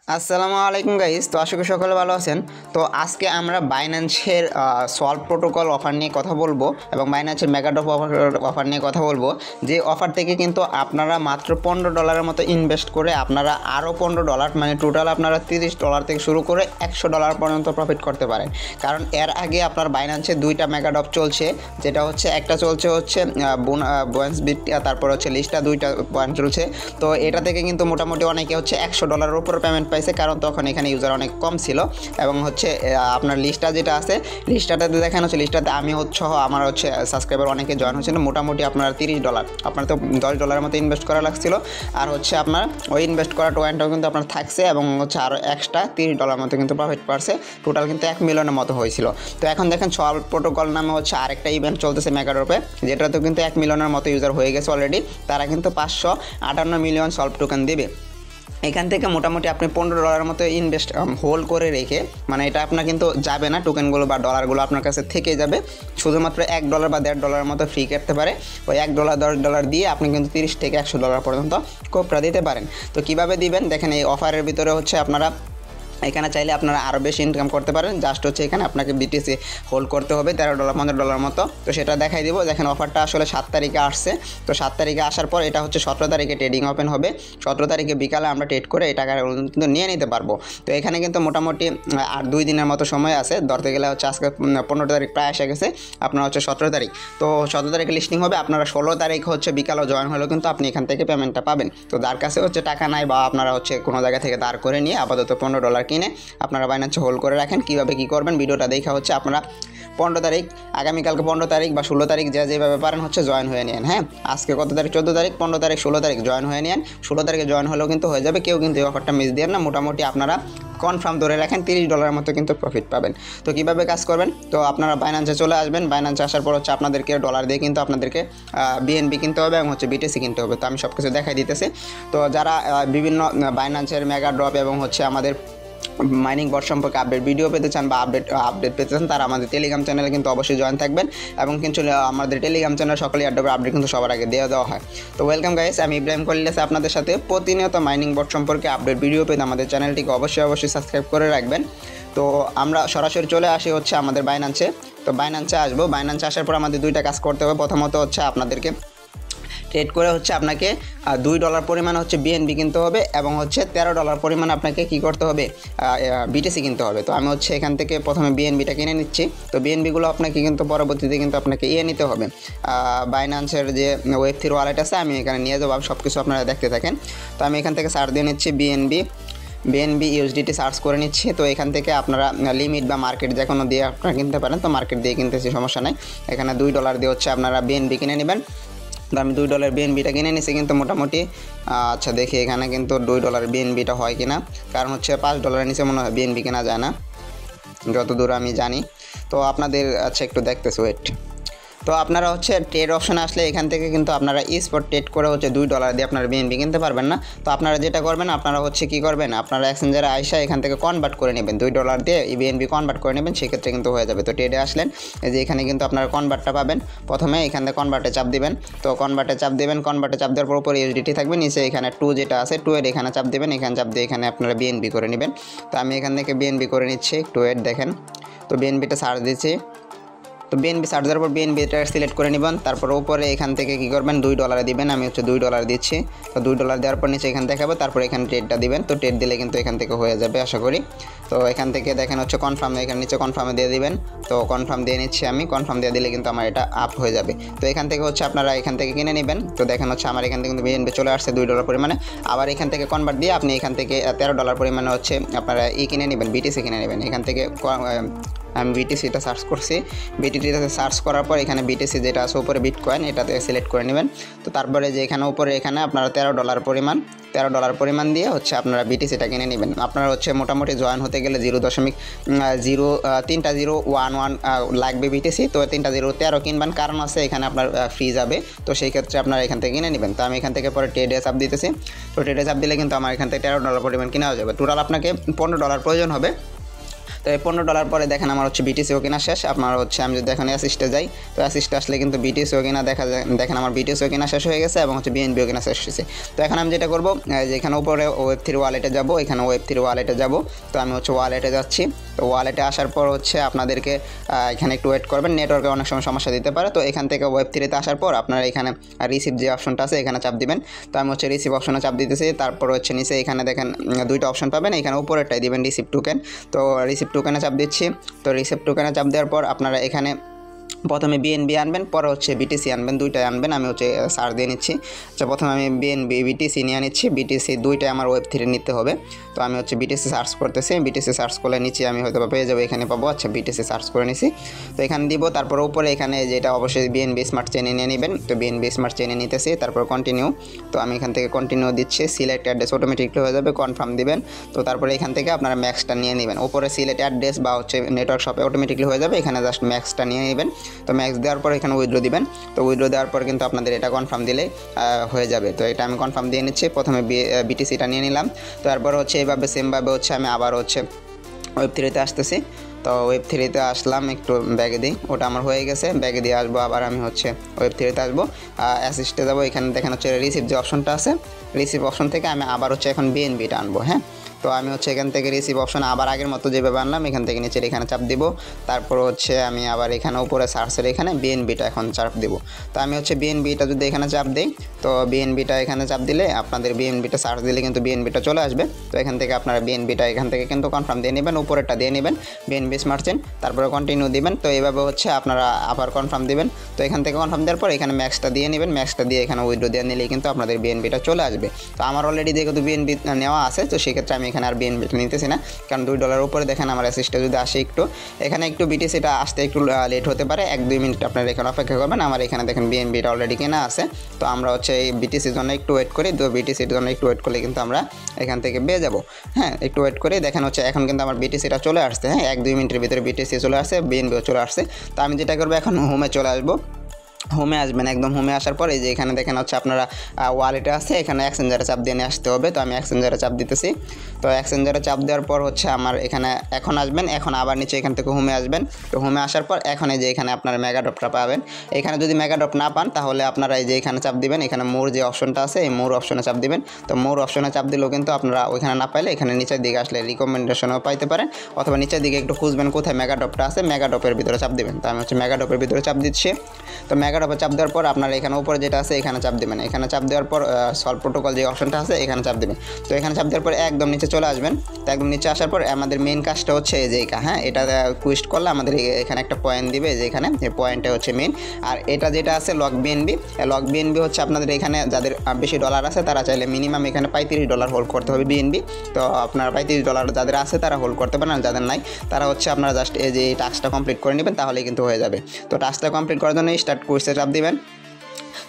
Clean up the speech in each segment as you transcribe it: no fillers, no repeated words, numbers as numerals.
আসসালামু আলাইকুম গাইস। তো আশা করি সকলে ভালো আছেন। তো আজকে আমরা বাইন্যান্সের সলভ প্রোটোকল অফার নিয়ে কথা বলবো এবং বাইন্যান্সের মেগাডপ অফার নিয়ে কথা বলবো। যে অফার থেকে কিন্তু আপনারা মাত্র $15 মতো ইনভেস্ট করে আপনারা আরও $15 মানে টোটাল আপনারা $30 থেকে শুরু করে $100 পর্যন্ত প্রফিট করতে পারেন। কারণ এর আগে আপনার বাইন্যান্সে দুইটা মেগাডপ চলছে, যেটা হচ্ছে একটা চলছে হচ্ছে বোয়েন্স বিট, তারপর হচ্ছে লিস্টা, দুইটা পয়েন্ট চলছে। তো এটা থেকে কিন্তু মোটামুটি অনেকে হচ্ছে $100 উপর পেমেন্ট পাইছে, কারণ তখন এখানে ইউজার অনেক কম ছিল। এবং হচ্ছে আপনার লিস্টটা যেটা আছে, লিস্টটাতে দেখানো হচ্ছে, লিস্টটাতে আমি হচ্ছে আমার হচ্ছে সাবস্ক্রাইবার অনেকে জয়েন হচ্ছিল। মোটামুটি আপনার $30, আপনার তো $10 মতো ইনভেস্ট করা লাগছিল। আর হচ্ছে আপনার ওই ইনভেস্ট করা টোয়েনটাও কিন্তু আপনার থাকছে এবং হচ্ছে আরও এক্সট্রা $30 মতো কিন্তু প্রফিট পারছে। টোটাল কিন্তু 1 মিলিয়নের মতো হয়েছিল। তো এখন দেখেন সলভ প্রোটোকল নামে হচ্ছে আরেকটা ইভেন্ট চলতেছে মেগাডপে, যেটাতেও কিন্তু 1 মিলিয়নের মতো ইউজার হয়ে গেছে অলরেডি। তারা কিন্তু 558 মিলিয়ন সলভ টোকেন দেবে। এখান থেকে মোটামুটি আপনি $15 মতো ইনভেস্ট হোল্ড করে রেখে, মানে এটা আপনার কিন্তু যাবে না, টোকেনগুলো বা ডলারগুলো আপনার কাছে থেকে যাবে। শুধুমাত্র $1 বা $1.5 মতো ফ্রি কাটতে পারে। ওই $1 $10 দিয়ে আপনি কিন্তু $30 থেকে $100 পর্যন্ত কোপরা দিতে পারেন। তো কীভাবে দিবেন দেখেন, এই অফারের ভিতরে হচ্ছে আপনারা এখানে চাইলে আপনারা আরও বেশি ইনকাম করতে পারেন। জাস্ট হচ্ছে এখানে আপনাকে বিটিসি হোল্ড করতে হবে $13 $15 মতো। তো সেটা দেখাই দিব। দেখেন অফারটা আসলে 7 তারিখে আসছে। তো 7 তারিখে আসার পর এটা হচ্ছে 17 তারিখে ট্রেডিং ওপেন হবে। 17 তারিখে বিকালে আমরা ট্রেড করে এই টাকাগুলো কিন্তু নিয়ে নিতে পারবো। তো এখানে কিন্তু মোটামুটি আর 2 দিনের মতো সময় আছে। ধরতে গেলে হচ্ছে আজকে 15 তারিখ প্রায় এসে গেছে, আপনার হচ্ছে 17 তারিখ। তো 17 তারিখে লিস্টিং হবে। আপনারা 16 তারিখ হচ্ছে বিকালেও জয়েন হলেও কিন্তু আপনি এখান থেকে পেমেন্টটা পাবেন। তো যার কাছে হচ্ছে টাকা নাই বা আপনারা হচ্ছে কোনো জায়গা থেকে দাঁড় করে নিয়ে আপাতত $15 কিনে আপনারা বাইন্যান্সে হোল্ড করে রাখেন। কীভাবে কী করবেন ভিডিওটা দেখা হচ্ছে। আপনারা 15 তারিখ, আগামীকালকে 15 তারিখ বা 16 তারিখ যেভাবে পারেন হচ্ছে জয়েন হয়ে নেন। হ্যাঁ, আজকে কত তারিখ? 14 তারিখ, 15 তারিখ, 16 তারিখ জয়েন হয়ে নেন। 16 তারিখে জয়েন হলেও কিন্তু হয়ে যাবে। কেউ কিন্তু এই অফারটা মিস দেন না। মোটামুটি আপনারা কনফার্ম ধরে রাখেন $30 মতো কিন্তু প্রফিট পাবেন। তো কীভাবে কাজ করবেন? তো আপনারা বাইন্যান্সে চলে আসবেন। বাইন্যান্সে আসার পর হচ্ছে আপনাদেরকে ডলার দিয়ে কিন্তু আপনাদেরকে বিএনবি কিনতে হবে এবং হচ্ছে বিটিসি কিনতে হবে। তো আমি সব কিছু দেখাই দিতেছি। তো যারা বিভিন্ন বাইন্যান্সের মেগা ড্রপ এবং হচ্ছে আমাদের মাইনিং বট সম্পর্কে আপডেট ভিডিও পেতে চান বা আপডেট পেতে চান, তারা আমাদের টেলিগ্রাম চ্যানেলে কিন্তু অবশ্যই জয়েন থাকবেন। এবং কিন্তু আমাদের টেলিগ্রাম চ্যানেল সকলেই আপডেট কিন্তু সবার আগে দেওয়া হয়। তো ওয়েলকাম গাইস, আমি ইব্রাহিম খলিল আছি আপনাদের সাথে। প্রতিনিয়ত মাইনিং বট সম্পর্কে আপডেট ভিডিও পেতে আমাদের চ্যানেলটিকে অবশ্যই সাবস্ক্রাইব করে রাখবেন। তো আমরা সরাসরি চলে আসি হচ্ছে আমাদের বাইন্যান্সে। তো বাইন্যান্সে আসবো। বাইন্যান্সে আসার পর আমাদের দুইটা কাজ করতে হবে। প্রথমত হচ্ছে আপনাদেরকে ট্রেড করে হচ্ছে আপনাকে $2 পরিমাণ হচ্ছে বিএনবি কিনতে হবে এবং হচ্ছে $13 পরিমাণ আপনাকে কী করতে হবে, বিটিসি কিনতে হবে। তো আমি হচ্ছে এখান থেকে প্রথমে বিএনবিটা কিনে নিচ্ছি। তো বিএনবিগুলো আপনাকে কিন্তু পরবর্তীতে কিন্তু আপনাকে নিতে হবে। বাইন্যান্সের যে Web3 ওয়ালেট আছে আমি এখানে নিয়ে যাবো। সব কিছু আপনারা দেখতে থাকেন। তো আমি এখান থেকে সার্চ দিয়ে নিচ্ছি বিএনবি ইউএসডিটি সার্চ করে নিচ্ছি। তো এখান থেকে আপনারা লিমিট বা মার্কেট যে কোনো দিয়ে আপনারা কিনতে পারেন। তো মার্কেট দিয়ে কিনতেছি, সমস্যা নেই। এখানে $2 দিয়ে হচ্ছে আপনারা বিএনবি কিনে নেবেন। তো আমি $2 বিএনবিটা কিনে নিছি। কিন্তু মোটামুটি আচ্ছা দেখি এখানে কিন্তু $2 বিএনবিটা হয় কিনা, কারণ হচ্ছে $5 নিচে মনে হয় বিএনবি কেনা যায় না যতদূর আমি জানি। তো আপনাদের আচ্ছা একটু দেখতেছি, ওয়েট। তো আপনারা হচ্ছে ট্রেড অপশানে আসলে এখান থেকে কিন্তু আপনারা স্পট ট্রেড করে হচ্ছে $2 দিয়ে আপনারা বিএনবি কিনতে পারবেন না। তো আপনারা যেটা করবেন, আপনারা হচ্ছে কী করবেন, আপনারা এক্সচেঞ্জারে আইসা এখান থেকে কনভার্ট করে নেবেন। $2 দিয়ে বিএনবি কনভার্ট করে নেবেন, সেক্ষেত্রে কিন্তু হয়ে যাবে। তো ট্রেডে আসলেন, এই যে এখানে কিন্তু আপনারা কনভার্টটা পাবেন। প্রথমে এখান থেকে কনভার্টে চাপ দিবেন। তো কনভার্টে চাপ দেওয়ার পর উপরে ইউএসডিটি থাকবে, নিচে এখানে 2 যেটা আছে 2 এর এখানে চাপ দেবেন। এখানে চাপ দিয়ে এখানে আপনারা বিএনবি করে নেবেন। তো আমি এখান থেকে বিএনবি করে নিচ্ছি, 2 এর দেখেন। তো বিএনবিটা সার্চ দিচ্ছি। তো বিএনবি সার্চ দেওয়ার পর বিএনবিটা সিলেক্ট করে নেবেন। তারপর উপরে এখান থেকে কী করবেন, $2 দিবেন। আমি হচ্ছে $2 দিচ্ছি। তো $2 দেওয়ার পর নিচে এখান দেখাবো, তারপর এখানে ট্রেডটা দিবেন। তো ট্রেড দিলে কিন্তু এখান থেকে হয়ে যাবে আশা করি। তো এখান থেকে দেখেন হচ্ছে কনফার্ম, এখানে নিচে কনফার্মে দিয়ে দিবেন। তো কনফার্ম দিয়ে নিচ্ছি আমি। কনফার্ম দিয়ে দিলে কিন্তু আমার এটা আপ হয়ে যাবে। তো এখান থেকে হচ্ছে আপনারা এখান থেকে কিনে নেবেন। তো দেখেন হচ্ছে আমার এখান থেকে কিন্তু বিএনবি চলে আসছে $2 পরিমাণে। আবার এখান থেকে কনভার্ট দিয়ে আপনি এখান থেকে $13 পরিমাণে হচ্ছে আপনারা কিনে নেবেন, বিটিসি কিনে নেবেন। এখান থেকে আমি বিটিসিটা সার্চ করছি। বিটিসিটা সার্চ করার পর এখানে বিটিসি যেটা আছে উপরে বিটকয়েন, এটাতে সিলেক্ট করে নেবেন। তো তারপরে যে এখানে উপরে এখানে আপনারা $13 পরিমাণ দিয়ে হচ্ছে আপনারা বিটিসিটা কিনে নেবেন। আপনারা হচ্ছে মোটামুটি জয়েন হতে গেলে 0.0311 লাগবে বিটিসি। তো 3.013 কিনবেন, কারণ আছে এখানে আপনার ফ্রি যাবে। তো সেই ক্ষেত্রে আপনারা এখান থেকে কিনে নেবেন। তো আমি এখান থেকে পরে ট্রেডে চাপ দিতেছি। তো ট্রেডে চাপ দিলে কিন্তু আমার এখান থেকে $13 পরিমাণ কেনা হয়ে যাবে। টোটাল আপনাকে $15 প্রয়োজন হবে। তো এই $15 পরে দেখেন আমার হচ্ছে বিটিসিও কেনা শেষ। আপনার হচ্ছে আমি যদি এখন অ্যাসিস্টে যাই, তো অ্যাসিস্টে আসলে কিন্তু বিটিসিও কেনা দেখা যায়, দেখেন আমার বিটিসিও কেনা শেষ হয়ে গেছে এবং হচ্ছে বিএনবিও কেনা শেষ হয়েছে। তো এখন আমি যেটা করবো, যে এখানে উপরে Web3 ওয়ালেটে যাব, এখানে Web3 ওয়ালেটে যাব। তো আমি হচ্ছে ওয়ালেটে যাচ্ছি। তো ওয়ালেটে আসার পর হচ্ছে আপনাদেরকে এখানে একটু ওয়েট করবেন, নেটওয়ার্কে অনেক সময় সমস্যা দিতে পারে। তো এখান থেকে Web3-তে আসার পর আপনারা এখানে রিসিভ যে অপশনটা আছে এখানে চাপ দিবেন। তো আমি হচ্ছে রিসিভ অপশনে চাপ দিতেছি। তারপর হচ্ছে নিচে এখানে দেখেন দুইটা অপশন পাবেন, এখানে উপরেরটাই দিবেন রিসিভ টোকেন। তো রিসিভ টোকেনে চাপ দিচ্ছি। তো রিসিভ টোকেনে চাপ দেওয়ার পর আপনারা এখানে প্রথমে বিএনবি আনবেন, পরে হচ্ছে বিটিসি আনবেন, দুইটাই আনবেন। আমি হচ্ছে সার্চ দিয়ে নিচ্ছি। আচ্ছা, প্রথমে আমি বিএনবি বিটিসি নিয়ে নিচ্ছি। বিটিসি দুইটাই আমার Web3 নিতে হবে। তো আমি হচ্ছে বিটিসি সার্চ করতেছি। বিটিসি সার্চ করলে নিচে আমি হয়তো পেয়ে যাবো, এখানে পাবো। আচ্ছা, বিটিসি সার্চ করে নিছি। তো এখানে দিব। তারপর উপরে এখানে যেটা অবশ্যই বিএনবি স্মার্ট চেনে নিয়ে নেবেন। তো বিএনবি স্মার্ট চেনে নিতেছি। তারপর কন্টিনিউ। তো আমি এখান থেকে কন্টিনিউ দিচ্ছি। সিলেক্ট অ্যাড্রেস অটোমেটিকলি হয়ে যাবে, কনফার্ম দিবেন। তো তারপরে এখান থেকে আপনারা ম্যাক্সটা নিয়ে নেবেন। উপরে সিলেক্ট অ্যাড্রেস বা হচ্ছে নেটওয়ার্ক শপে অটোমেটিকলি হয়ে যাবে, এখানে জাস্ট ম্যাক্সটা নিয়ে নেবেন। তো ম্যাক্স দেওয়ার পর এখানে উইথড্র দিবেন। তো উইথড্র দেওয়ার পর কিন্তু আপনাদের এটা কনফার্ম দিলেই হয়ে যাবে। তো এটা আমি কনফার্ম দিয়ে নিচ্ছি। প্রথমে বিটিসিটা নিয়ে নিলাম। তারপর হচ্ছে এইভাবে সেমভাবে হচ্ছে আমি আবার হচ্ছে Web3-তে আসতেছি। তো Web3-তে আসলাম, একটু ব্যাগে দিই, ওটা আমার হয়ে গেছে। ব্যাগে দিয়ে আসবো, আবার আমি হচ্ছে Web3-তে আসবো, অ্যাসিস্টে যাবো। এখানে দেখেন হচ্ছে রিসিভ যে অপশনটা আছে, রিসিভ অপশন থেকে আমি আবার হচ্ছে এখন বিএনবিটা আনবো। হ্যাঁ, তো আমি হচ্ছে এখান থেকে রিসিভ অপশন আবার আগের মতো যেভাবে আনলাম, এখান থেকে নিচের এখানে চাপ দিব। তারপর হচ্ছে আমি আবার এখানে উপরে সার্চের এখানে বিএনবিটা এখন চাপ দিব। তো আমি হচ্ছে বিএনবিটা যদি এখানে চাপ দিই, তো বিএনবিটা এখানে চাপ দিলে আপনাদের বিএনবিটা সার্চ দিলে কিন্তু বিএনবিটা চলে আসবে। তো এখান থেকে আপনারা বিএনবিটা এখান থেকে কিন্তু কনফার্ম দিয়ে নেবেন, উপরেরটা দিয়ে নেবেন বিএনবি স্মার্ট চেন, তারপরে কন্টিনিউ দিবেন। তো এইভাবে হচ্ছে আপনারা আবার কনফার্ম দিবেন। তো এখান থেকে কনফার্ম দেওয়ার পর এখানে ম্যাক্সটা দিয়ে নেবেন। ম্যাক্সটা দিয়ে এখানে উইথড্র দিয়ে নিলেই কিন্তু আপনাদের বিএনবিটা চলে আসবে। তো আমার অলরেডি যেহেতু বিএনবি নেওয়া আছে, তো সেক্ষেত্রে আমি এখানে আর বিএনবিটা নিতেছি না, কারণ $2 উপরে দেখেন আমার অ্যাসিস্টে যদি আসে একটু, এখানে একটু বিটিসিটা আসতে একটু লেট হতে পারে, 1-2 মিনিট আপনারা এখানে অপেক্ষা করবেন। আমার এখানে দেখেন বিএনবিটা অলরেডি কেনা আছে। তো আমরা হচ্ছে এই বিটিসির জন্য একটু ওয়েট করি। তো বিটিসির জন্য একটু ওয়েট করলে কিন্তু আমরা এখান থেকে পেয়ে যাবো। হ্যাঁ, একটু ওয়েট করে দেখেন হচ্ছে এখন কিন্তু আমার বিটিসিটা চলে আসছে। হ্যাঁ, 1-2 মিনিটের ভিতরে বিটিসি চলে আসছে, বিএনবিও চলে আসছে। তো আমি যেটা করবো, এখন হোমে চলে আসবো। হোমে আসবেন, একদম হোমে আসার পরে যে এখানে দেখেন হচ্ছে আপনারা ওয়ালেটে আছে, এখানে এক্সচেঞ্জারে চাপ দিয়ে নিয়ে আসতে হবে। তো আমি এক্সচেঞ্জারে চাপ দিতেছি। তো এক্সচেঞ্জারে চাপ দেওয়ার পর হচ্ছে আমার এখানে এখন আসবেন, এখন আবার নিচে এখান থেকে হোমে আসবেন। তো হোমে আসার পর এখন এই যে এখানে আপনারা মেগাড্রপটা পাবেন। এখানে যদি মেগাড্রপ না পান, তাহলে আপনারা এই যে এখানে চাপ দিবেন, এখানে মোর যে অপশনটা আছে, এই মোর অপশনে চাপ দিবেন। তো মোর অপশনে চাপ দিলেও কিন্তু আপনারা ওইখানে না পাইলে এখানে নিচের দিকে আসলে রিকমেন্ডেশনও পাইতে পারেন, অথবা নিচের দিকে একটু খুঁজবেন কোথায় মেগাড্রপটা আছে, মেগাড্রপের ভিতরে চাপ দিবেন। তো আমি হচ্ছে মেগাড্রপের ভিতরে চাপ দিচ্ছি। তো মেগাড্রপে চাপ দেওয়ার পর আপনারা এখানে উপরে যেটা আছে এখানে চাপ দেবেন। এখানে চাপ দেওয়ার পর সলভ প্রোটোকল যে অপশনটা আছে এখানে চাপ দেবেন। তো এখানে চাপ দেওয়ার পর একদম নিচে চলে আসবেন। তো একদম নিচে আসার পর আমাদের মেইন কাজটা হচ্ছে এই যে হ্যাঁ, এটা কুইস্ট করলে আমাদের এখানে একটা পয়েন্ট দিবে, যে এখানে এই পয়েন্টটা হচ্ছে মেইন। আর এটা যেটা আছে লক বিএনবি হচ্ছে আপনাদের এখানে যাদের বেশি ডলার আছে তারা চাইলে মিনিমাম এখানে $35 হোল্ড করতে হবে বিএনবি। তো আপনারা $35 যাদের আছে তারা হোল্ড করতে পারেন, আর যাদের নাই তারা হচ্ছে আপনারা জাস্ট এই যে টাস্কটা কমপ্লিট করে নেবেন, তাহলেই কিন্তু হয়ে যাবে। তো টাস্কটা কমপ্লিট করার জন্য স্টার্ট কুইজে চাপ দিবেন।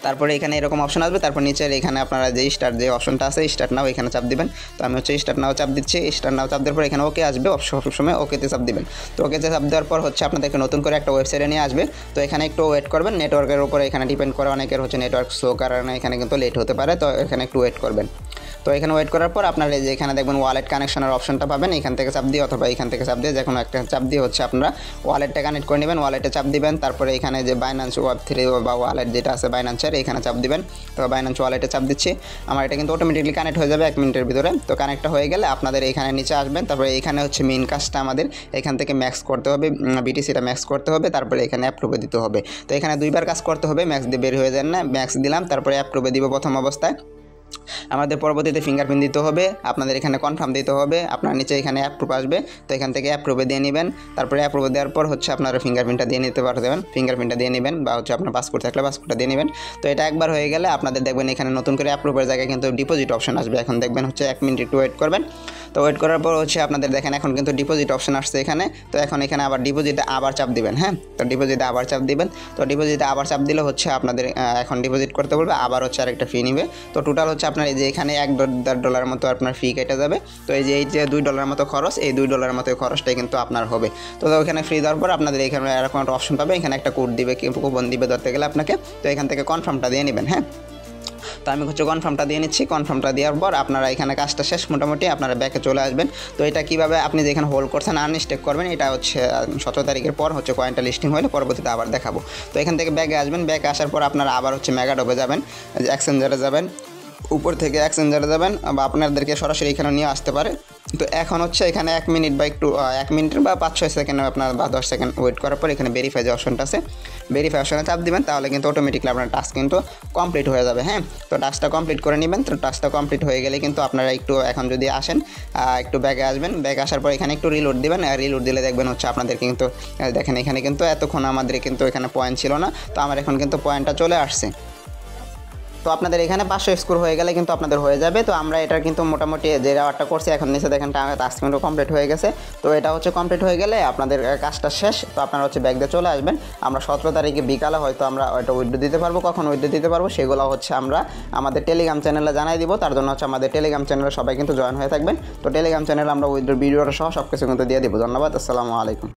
তারপরে এখানে এরকম অপশন আসবে, তারপর নিচের এখানে আপনারা যে স্টার্ট যে অপশনটা আছে স্টার্ট নাও এখানে চাপ দিবেন। তো আমি হচ্ছে স্টার্ট নাও চাপ দিচ্ছি। স্টার্ট নাও চাপ দেওয়ার পর এখানে ওকে আসবে, সবসময় ওকেতে চাপ দিবেন। তো ওকেতে চাপ দেওয়ার পর হচ্ছে আপনাদেরকে নতুন করে একটা ওয়েবসাইটে নিয়ে আসবে। তো এখানে একটু ওয়েট করবেন, নেটওয়ার্কের উপরে এখানে ডিপেন্ড করে, অনেকের হচ্ছে নেটওয়ার্ক স্লো কারণে এখানে কিন্তু লেট হতে পারে। তো এখানে একটু ওয়েট করবেন। তো এখানে ওয়েট করার পর আপনারা যে এখানে দেখবেন ওয়ালেট কানেকশনের অপশনটা পাবেন, এখান থেকে চাপ দিয়ে অথবা এখান থেকে চাপ দিয়ে যে কোনো একটা চাপ দিয়ে হচ্ছে আপনারা ওয়ালেটটা কানেক্ট করে নেবেন। ওয়ালেটে চাপ দিবেন, তারপরে এখানে যে বাইন্যান্স Web3 বা ওয়ালেট যেটা আছে বাইন্যান্সের এখানে চাপ দিবেন। তো বাইন্যান্স ওয়ালেটে চাপ দিচ্ছি। আমার এটা কিন্তু অটোমেটিকলি কানেক্ট হয়ে যাবে 1 মিনিটের ভিতরে। তো কানেক্টটা হয়ে গেলে আপনাদের এখানে নিচে আসবেন, তারপরে এখানে হচ্ছে মেইন কাজটা আমাদের এখান থেকে ম্যাক্স করতে হবে, বিটিসিটা ম্যাক্স করতে হবে, তারপরে এখানে অ্যাপ্রুভে দিতে হবে। তো এখানে 2বার কাজ করতে হবে, ম্যাক্স দিয়ে বের হয়ে যান না, ম্যাক্স দিলাম, তারপরে অ্যাপ্রুভে দিব প্রথম অবস্থায়। আমাদের পরবর্তীতে ফিঙ্গারপ্রিন্ট দিতে হবে, আপনাদের এখানে কনফার্ম দিতে হবে, আপনার নিচে এখানে অ্যাপ্রুভ আসবে। তো এখান থেকে অ্যাপ্রুভে দিয়ে নেবেন, তারপরে অ্যাপ্রুভ দেওয়ার পর হচ্ছে আপনারা ফিঙ্গারপ্রিন্টটা দিয়ে নিতে পারবেন, ফিঙ্গারপ্রিন্টটা দিয়ে নেবেন, বা হচ্ছে আপনার পাসপোর্ট থাকলে পাসপোর্টটা দিয়ে নেবেন। তো এটা একবার হয়ে গেলে আপনাদের দেখবেন এখানে নতুন করে অ্যাপ্রুভের জায়গায় কিন্তু ডিপোজিট অপশন আসবে। এখন দেখবেন হচ্ছে 1 মিনিট একটু ওয়েট করবেন। তো ওয়েট করার পর হচ্ছে আপনাদের দেখেন এখন কিন্তু ডিপোজিট অপশন আসছে এখানে। তো এখন এখানে আবার ডিপোজিটে আবার চাপ দিবেন। হ্যাঁ, তো ডিপোজিটে আবার চাপ দিবেন। তো ডিপোজিটে আবার চাপ দিলে হচ্ছে আপনাদের এখন ডিপোজিট করতে বলবে, আবার হচ্ছে আরেকটা ফি নেবে। তো টোটাল হচ্ছে আপনার এই যে এখানে $1 মতো আপনার ফি কেটে যাবে। তো এই যে $2 মতো খরচ, এই $2 মতো খরচটাই কিন্তু আপনার হবে। তো ওখানে ফ্রি দেওয়ার পর আপনাদের এখানে এরকম একটা অপশন পাবে, এখানে একটা কোড দিবে, কুপন দিবে ধরতে গেলে আপনাকে। তো এখান থেকে কনফার্মটা দিয়ে নেবেন। হ্যাঁ, তো আমি হচ্ছে কনফার্মটা দিয়ে নিচ্ছি। কনফার্মটা দেওয়ার পর আপনারা এখানে কাজটা শেষ, মোটামুটি আপনারা ব্যাকে চলে আসবেন। তো এটা কীভাবে আপনি যেখানে হোল্ড করছেন আনস্টেক করবেন, এটা হচ্ছে 17 তারিখের পর হচ্ছে কয়েনটা লিস্টিং হলে পরবর্তীতে আবার দেখাবো। তো এখান থেকে ব্যাকে আসবেন, ব্যাকে আসার পর আপনারা আবার হচ্ছে মেগাডপে যাবেন, এক্সচেঞ্জারে যাবেন, উপর থেকে এক্সচেঞ্জারে যাবেন বা আপনাদেরকে সরাসরি এখানে নিয়ে আসতে পারে। তো এখন হচ্ছে এখানে 1 মিনিট বা একটু 1 মিনিটের বা 5-6 সেকেন্ড আপনার বা 10 সেকেন্ড ওয়েট করার পর এখানে ভেরিফাই যে অপশনটা আছে, ভেরিফাই অপশনে চাপ দিবেন, তাহলে কিন্তু অটোমেটিকলি আপনার টাস্ক কিন্তু কমপ্লিট হয়ে যাবে। হ্যাঁ, তো টাস্কটা কমপ্লিট করে নেবেন। তো টাস্কটা কমপ্লিট হয়ে গেলে কিন্তু আপনারা একটু এখন যদি আসেন একটু ব্যাগে আসবেন, ব্যাগে আসার পর এখানে একটু রিলোড দিবেন। আর রিলোড দিলে দেখবেন হচ্ছে আপনাদেরকে কিন্তু দেখেন এখানে কিন্তু এতক্ষণ আমাদের কিন্তু এখানে পয়েন্ট ছিল না, তো আমার এখন কিন্তু পয়েন্টটা চলে আসছে। তো আপনাদের এখানে 500 স্কোর হয়ে গেলে কিন্তু আপনাদের হয়ে যাবে। তো আমরা এটার কিন্তু মোটামুটি যে রাওয়ারটা করছি এখন নিচে দেখেন টাস্ক কিন্তু কমপ্লিট হয়ে গেছে। তো এটা হচ্ছে কমপ্লিট হয়ে গেলে আপনাদের কাজটা শেষ। তো আপনারা হচ্ছে ব্যাগ দিয়ে চলে আসবেন। আমরা 17 তারিখে বিকালে হয়তো আমরা ওইটা উইথড্র দিতে পারবো, কখন উইথড্র দিতে পারবো সেগুলো হচ্ছে আমরা আমাদের টেলিগ্রাম চ্যানেলে জানাই দিব। তার জন্য হচ্ছে আমাদের টেলিগ্রাম চ্যানেলে সবাই কিন্তু জয়েন হয়ে থাকবেন। তো টেলিগ্রাম চ্যানেলে আমরা উইথড্র ভিডিওটা সহ সব কিছু কিন্তু দিয়ে দিব। ধন্যবাদ, আসসালামু আলাইকুম।